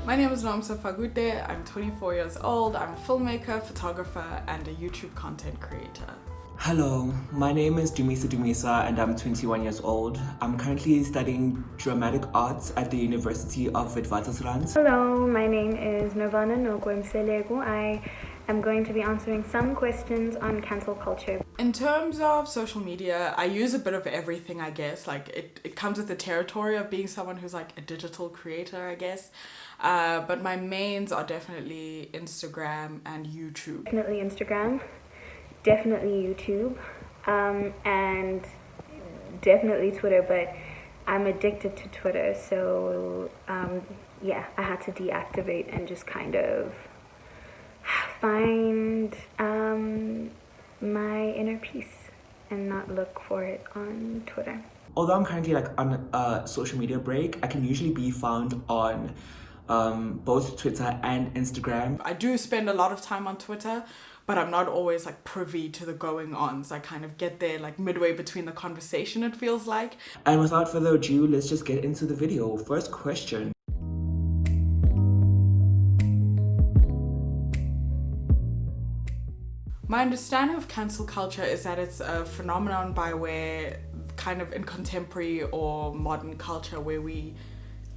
My name is Nomsa Fakude. I'm 24 years old. I'm a filmmaker, photographer, and a YouTube content creator. Hello, my name is Dumisa Dumisa and I'm 21 years old. I'm currently studying dramatic arts at the University of Witwatersrand. Hello, my name is Nirvana Nokwe-Mseleku. I am going to be answering some questions on cancel culture. In terms of social media, I use a bit of everything, I guess. Like it comes with the territory of being someone who's like a digital creator, I guess. But my mains are definitely Instagram and YouTube. Definitely Instagram, definitely YouTube, and definitely Twitter, but I'm addicted to Twitter, so yeah, I had to deactivate and just kind of find my inner peace and not look for it on Twitter. Although I'm currently on a social media break, I can usually be found on both Twitter and Instagram. I do spend a lot of time on Twitter, but I'm not always privy to the going-ons. I kind of get there midway between the conversation, it feels like. And without further ado, let's just get into the video. First question. My understanding of cancel culture is that it's a phenomenon by where kind of in contemporary or modern culture where we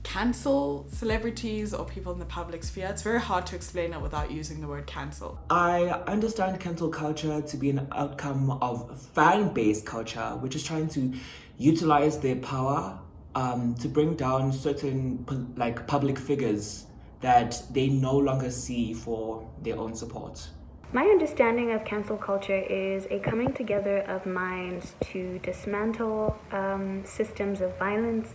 cancel celebrities or people in the public sphere. It's very hard to explain it without using the word cancel. I understand cancel culture to be an outcome of fan-based culture, which is trying to utilize their power to bring down certain public figures that they no longer see for their own support. My understanding of cancel culture is a coming together of minds to dismantle systems of violence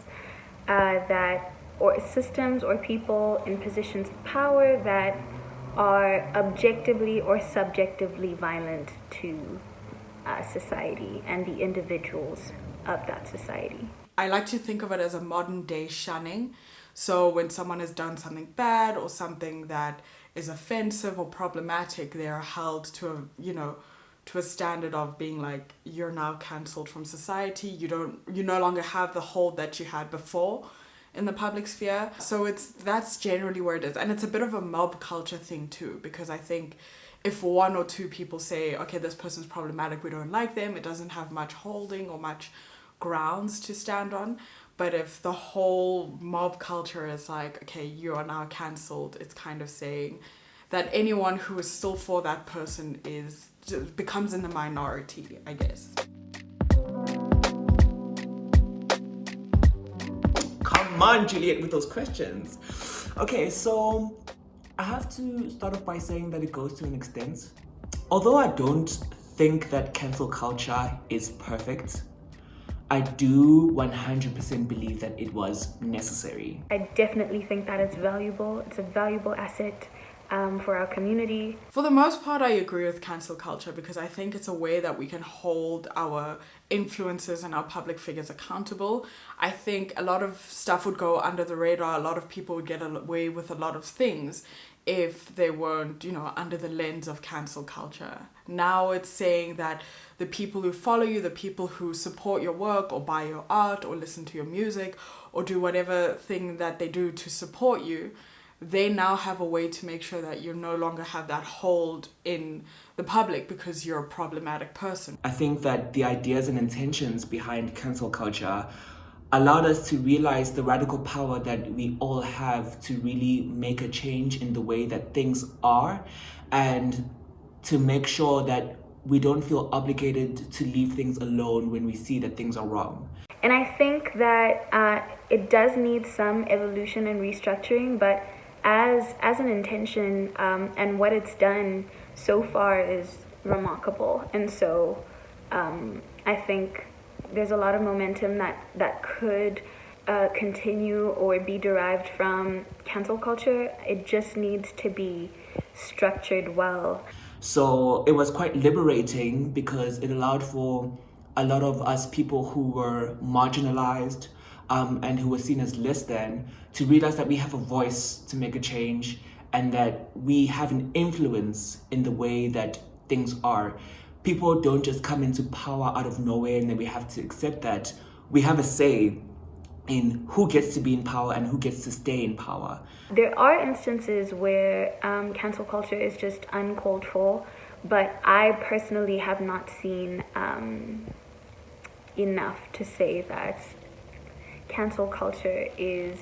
or systems or people in positions of power that are objectively or subjectively violent to society and the individuals of that society. I like to think of it as a modern day shunning. So when someone has done something bad or something that is offensive or problematic, they are held to a standard of being you're now cancelled from society. You no longer have the hold that you had before in the public sphere. So that's generally where it is. And it's a bit of a mob culture thing too, because I think if one or two people say, okay, this person's problematic, we don't like them, it doesn't have much holding or much grounds to stand on. But if the whole mob culture is okay, you are now cancelled, it's kind of saying that anyone who is still for that person becomes in the minority, I guess. Come on, Juliet, with those questions. Okay, so I have to start off by saying that it goes to an extent. Although I don't think that cancel culture is perfect, I do 100% believe that it was necessary. I definitely think that it's valuable. It's a valuable asset for our community. For the most part, I agree with cancel culture because I think it's a way that we can hold our influencers and our public figures accountable. I think a lot of stuff would go under the radar. A lot of people would get away with a lot of things if they weren't, under the lens of cancel culture. Now it's saying that the people who follow you, the people who support your work or buy your art or listen to your music or do whatever thing that they do to support you, they now have a way to make sure that you no longer have that hold in the public because you're a problematic person. I think that the ideas and intentions behind cancel culture allowed us to realize the radical power that we all have to really make a change in the way that things are and to make sure that we don't feel obligated to leave things alone when we see that things are wrong. And I think that it does need some evolution and restructuring, but as an intention and what it's done so far is remarkable. And so I think there's a lot of momentum that could continue or be derived from cancel culture. It just needs to be structured well. So it was quite liberating because it allowed for a lot of us people who were marginalized and who were seen as less than to realize that we have a voice to make a change and that we have an influence in the way that things are. People don't just come into power out of nowhere and then we have to accept that. We have a say in who gets to be in power and who gets to stay in power. There are instances where cancel culture is just uncalled for, but I personally have not seen enough to say that cancel culture is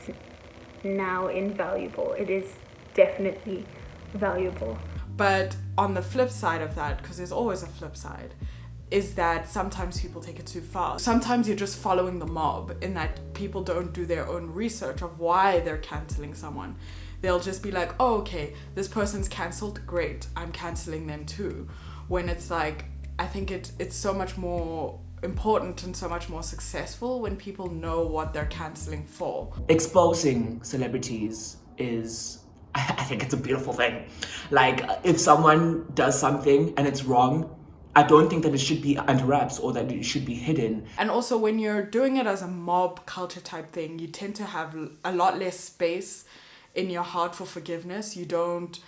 now invaluable. It is definitely valuable. But on the flip side of that, because there's always a flip side, is that sometimes people take it too far. Sometimes you're just following the mob in that people don't do their own research of why they're cancelling someone. They'll just be like, oh, okay, this person's cancelled, great, I'm cancelling them too. When it's like, I think it's so much more important and so much more successful when people know what they're cancelling for. Exposing celebrities is, I think it's a beautiful thing. Like, if someone does something and it's wrong, I don't think that it should be under wraps or that it should be hidden. And also when you're doing it as a mob culture type thing, you tend to have a lot less space in your heart for forgiveness. You don't,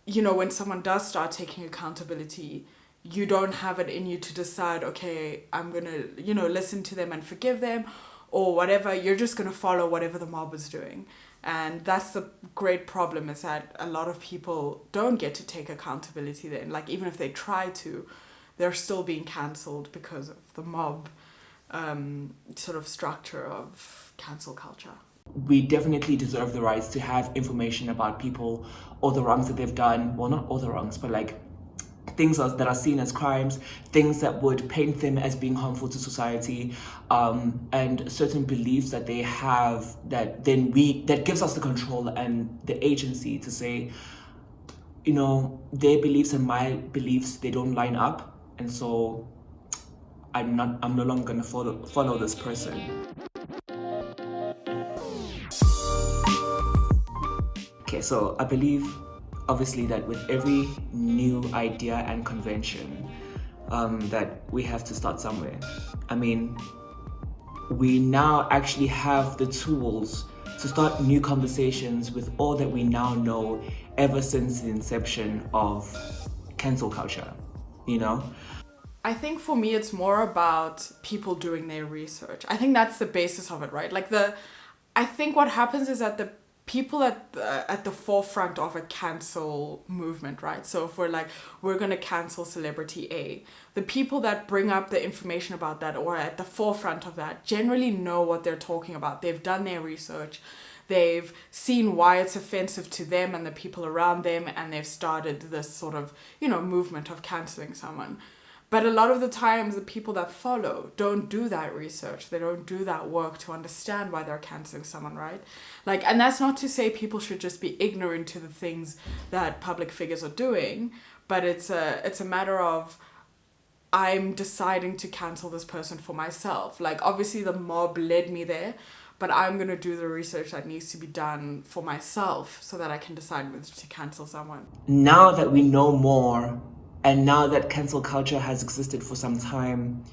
when someone does start taking accountability, you don't have it in you to decide, okay, I'm going to, listen to them and forgive them or whatever. You're just going to follow whatever the mob is doing. And that's the great problem, is that a lot of people don't get to take accountability then. Like, even if they try to, they're still being cancelled because of the mob sort of structure of cancel culture. We definitely deserve the rights to have information about people, all the wrongs that they've done. Well, not all the wrongs, but like things that are seen as crimes, things that would paint them as being harmful to society, and certain beliefs that they have that gives us the control and the agency to say, their beliefs and my beliefs, they don't line up. And so I'm no longer going to follow this person. Okay, so I believe, obviously, that with every new idea and convention, that we have to start somewhere. I mean, we now actually have the tools to start new conversations with all that we now know ever since the inception of cancel culture, I think for me, it's more about people doing their research. I think that's the basis of it, right? I think what happens is that the people at the forefront of a cancel movement, right? So if we're going to cancel celebrity A, the people that bring up the information about that or at the forefront of that generally know what they're talking about. They've done their research. They've seen why it's offensive to them and the people around them, and they've started this sort of, movement of cancelling someone. But a lot of the times, the people that follow don't do that research. They don't do that work to understand why they're cancelling someone, right? And that's not to say people should just be ignorant to the things that public figures are doing, but it's a matter of, I'm deciding to cancel this person for myself. Obviously the mob led me there, but I'm going to do the research that needs to be done for myself so that I can decide whether to cancel someone. Now that we know more, and now that cancel culture has existed for some time,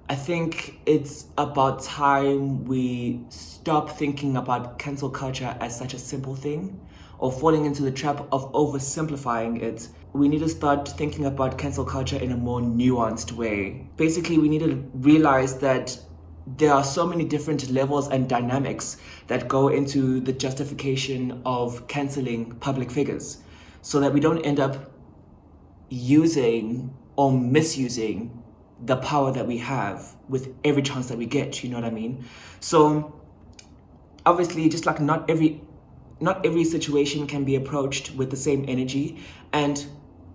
I think it's about time we stop thinking about cancel culture as such a simple thing or falling into the trap of oversimplifying it. We need to start thinking about cancel culture in a more nuanced way. Basically, we need to realize that there are so many different levels and dynamics that go into the justification of canceling public figures so that we don't end up using or misusing the power that we have with every chance that we get, you know what I mean? So obviously, just like not every situation can be approached with the same energy, and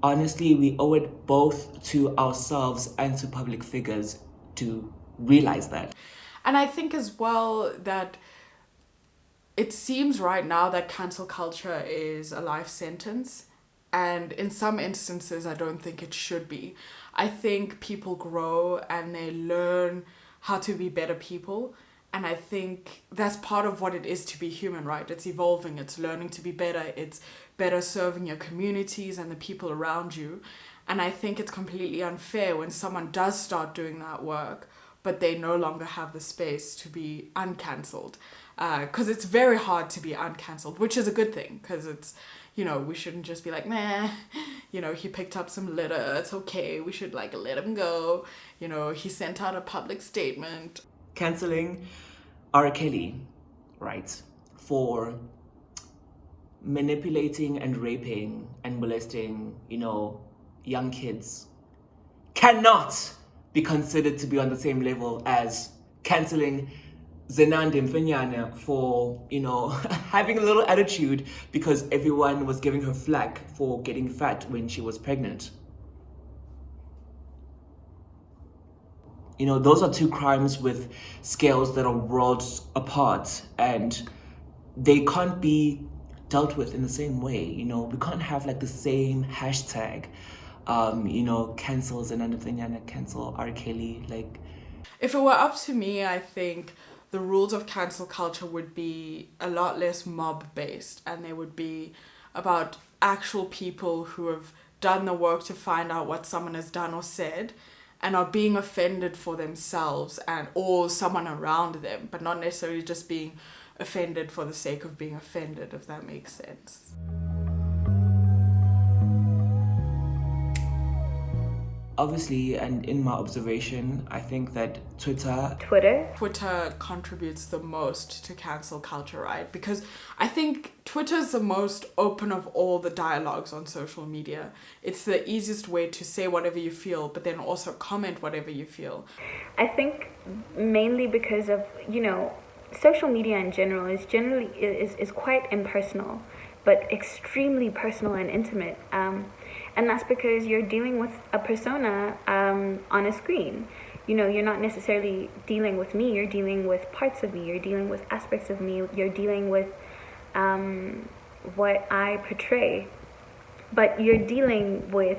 honestly, we owe it both to ourselves and to public figures to realize that. And I think as well that it seems right now that cancel culture is a life sentence. And in some instances, I don't think it should be. I think people grow and they learn how to be better people. And I think that's part of what it is to be human, right? It's evolving, it's learning to be better, it's better serving your communities and the people around you. And I think it's completely unfair when someone does start doing that work, but they no longer have the space to be uncancelled. Because it's very hard to be uncancelled, which is a good thing, because it's, we shouldn't just be like, nah, he picked up some litter, it's okay, we should let him go. He sent out a public statement. Cancelling R. Kelly, right, for manipulating and raping and molesting, young kids cannot be considered to be on the same level as canceling Zenande Mfenyana for, having a little attitude because everyone was giving her flack for getting fat when she was pregnant. Those are two crimes with scales that are worlds apart, and they can't be dealt with in the same way. We can't have like the same hashtag, cancel Zenande Mfenyana, cancel R. Kelly. Like, if it were up to me, I think the rules of cancel culture would be a lot less mob based, and they would be about actual people who have done the work to find out what someone has done or said and are being offended for themselves or someone around them, but not necessarily just being offended for the sake of being offended, if that makes sense. Obviously, and in my observation, I think that Twitter contributes the most to cancel culture, right? Because I think Twitter is the most open of all the dialogues on social media. It's the easiest way to say whatever you feel, but then also comment whatever you feel. I think mainly because of, social media in general is quite impersonal, but extremely personal and intimate. And that's because you're dealing with a persona on a screen. You're not necessarily dealing with me, you're dealing with parts of me, you're dealing with aspects of me, you're dealing with what I portray. But you're dealing with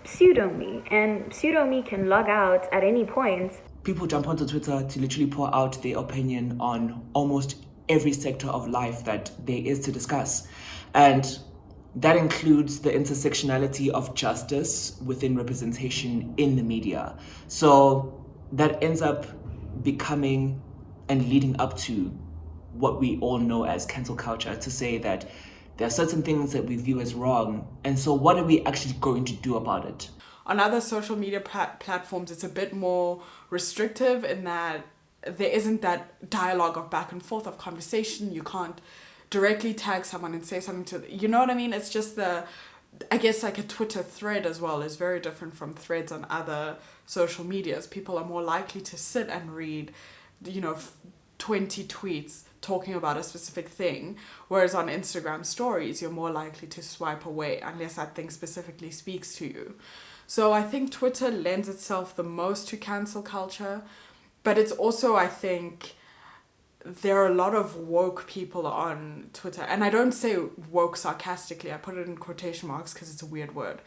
pseudo-me, and pseudo-me can log out at any point. People jump onto Twitter to literally pour out their opinion on almost every sector of life that there is to discuss. And that includes the intersectionality of justice within representation in the media. So that ends up becoming and leading up to what we all know as cancel culture, to say that there are certain things that we view as wrong. And so what are we actually going to do about it? On other social media platforms, it's a bit more restrictive in that there isn't that dialogue of back and forth of conversation. You can't directly tag someone and say something to, you know what I mean? It's just I guess like a Twitter thread as well is very different from threads on other social medias. People are more likely to sit and read, 20 tweets talking about a specific thing, whereas on Instagram stories, you're more likely to swipe away unless that thing specifically speaks to you. So I think Twitter lends itself the most to cancel culture, but it's also, I think, there are a lot of woke people on Twitter, and I don't say woke sarcastically, I put it in quotation marks because it's a weird word,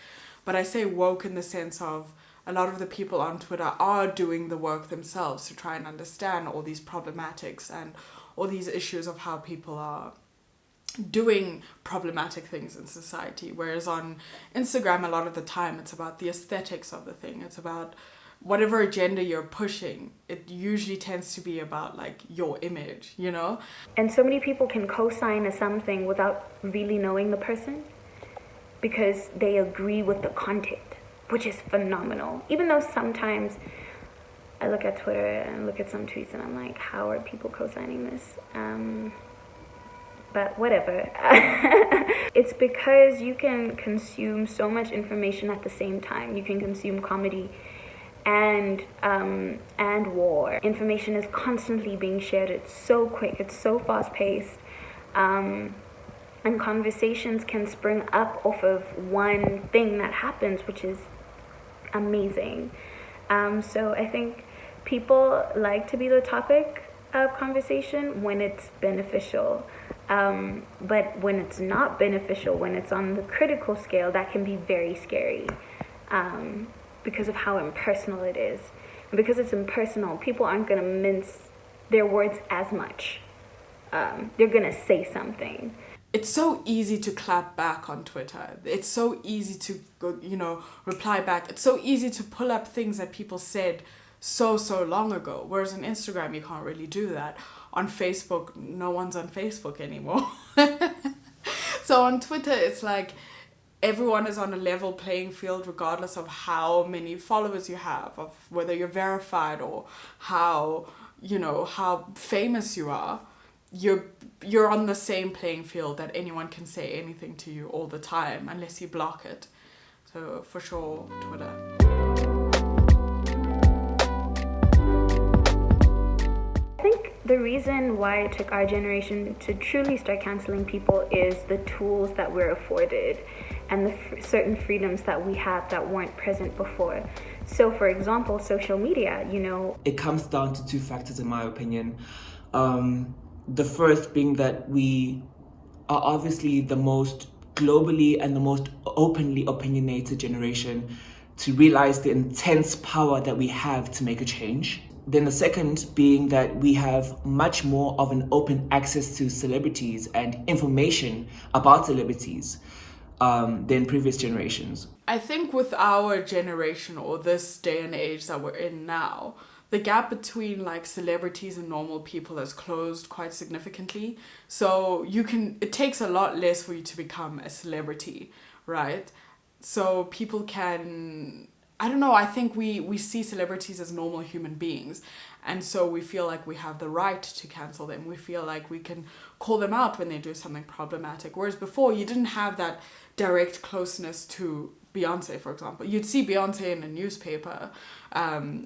but I say woke in the sense of a lot of the people on Twitter are doing the work themselves to try and understand all these problematics and all these issues of how people are doing problematic things in society, whereas on Instagram a lot of the time it's about the aesthetics of the thing, it's about whatever agenda you're pushing. It usually tends to be about like your image, And so many people can co-sign something without really knowing the person because they agree with the content, which is phenomenal. Even though sometimes I look at Twitter and look at some tweets and I'm like, how are people co-signing this? But whatever. It's because you can consume so much information at the same time. You can consume comedy and war. Information is constantly being shared. It's so quick. It's so fast-paced. And conversations can spring up off of one thing that happens, which is amazing. So I think people like to be the topic of conversation when it's beneficial. But when it's not beneficial, when it's on the critical scale, that can be very scary. Because of how impersonal it is. And because it's impersonal, people aren't going to mince their words as much. They're going to say something. It's so easy to clap back on Twitter. It's so easy to go, reply back. It's so easy to pull up things that people said so long ago. Whereas on Instagram, you can't really do that. On Facebook, no one's on Facebook anymore. So on Twitter, it's like everyone is on a level playing field regardless of how many followers you have, of whether you're verified or how how famous you are, you're on the same playing field that anyone can say anything to you all the time unless you block it. So for sure, Twitter. I think the reason why it took our generation to truly start canceling people is the tools that we're afforded and the certain freedoms that we have that weren't present before. So for example, social media, It comes down to two factors in my opinion. The first being that we are obviously the most globally and the most openly opinionated generation to realize the intense power that we have to make a change. Then the second being that we have much more of an open access to celebrities and information about celebrities than previous generations. I think with our generation or this day and age that we're in now, the gap between like celebrities and normal people has closed quite significantly. So it takes a lot less for you to become a celebrity, right? So people can, I don't know, I think we see celebrities as normal human beings. And so we feel like we have the right to cancel them. We feel like we can call them out when they do something problematic. Whereas before, you didn't have that direct closeness to Beyonce, for example. You'd see Beyonce in a newspaper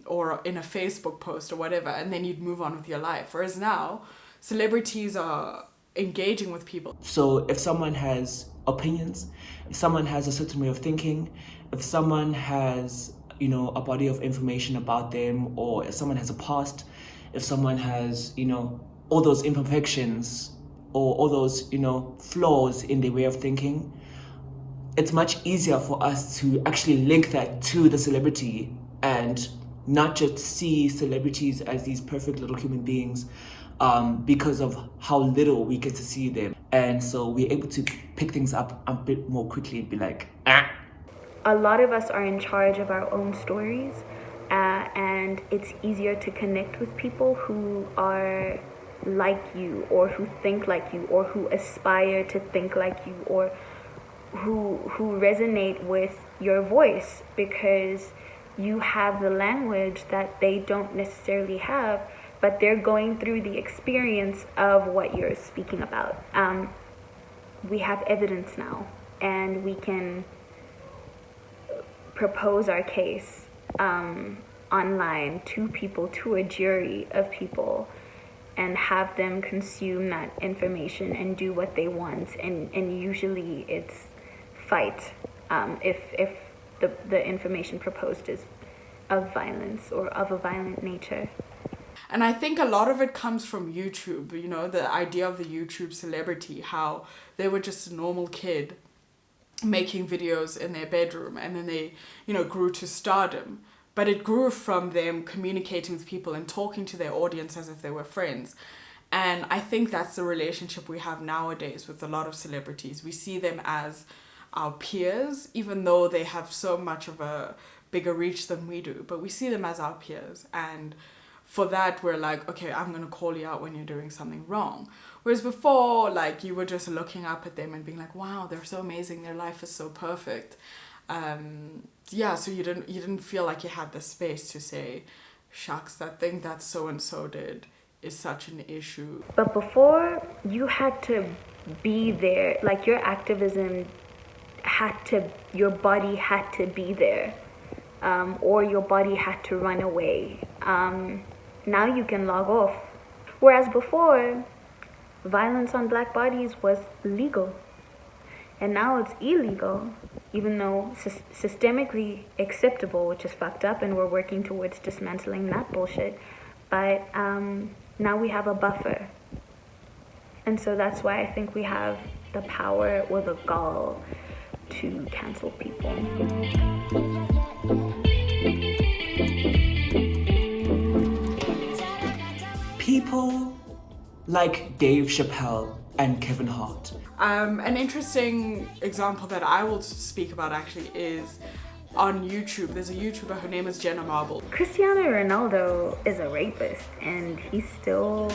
or in a Facebook post or whatever, and then you'd move on with your life. Whereas now, celebrities are engaging with people. So if someone has opinions, if someone has a certain way of thinking, if someone has, a body of information about them, or if someone has a past, if someone has, all those imperfections or all those, flaws in their way of thinking, it's much easier for us to actually link that to the celebrity and not just see celebrities as these perfect little human beings because of how little we get to see them. And so we're able to pick things up a bit more quickly and be like, A lot of us are in charge of our own stories, and it's easier to connect with people who are like you, or who think like you, or who aspire to think like you, or who resonate with your voice, because you have the language that they don't necessarily have, but they're going through the experience of what you're speaking about. We have evidence now, and we can propose our case online to people, to a jury of people, and have them consume that information and do what they want. And usually it's fight if the information proposed is of violence or of a violent nature. And I think a lot of it comes from YouTube, the idea of the YouTube celebrity, how they were just a normal kid making videos in their bedroom, and then they, grew to stardom. But it grew from them communicating with people and talking to their audience as if they were friends. And I think that's the relationship we have nowadays with a lot of celebrities. We see them as our peers, even though they have so much of a bigger reach than we do. But we see them as our peers. And for that, we're like, okay, I'm going to call you out when you're doing something wrong. Whereas before, like, you were just looking up at them and being like, wow, they're so amazing. Their life is so perfect. So you didn't feel like you had the space to say, shucks, that thing that so-and-so did is such an issue. But before, you had to be there. Like, your activism your body had to be there. Or your body had to run away. Now you can log off. Whereas before, violence on black bodies was legal. And now it's illegal, even though systemically acceptable, which is fucked up, and we're working towards dismantling that bullshit. But now we have a buffer. And so that's why I think we have the power or the gall to cancel people. People like Dave Chappelle and Kevin Hart. An interesting example that I will speak about actually is on YouTube. There's a YouTuber, her name is Jenna Marble. Cristiano Ronaldo is a rapist, and he's still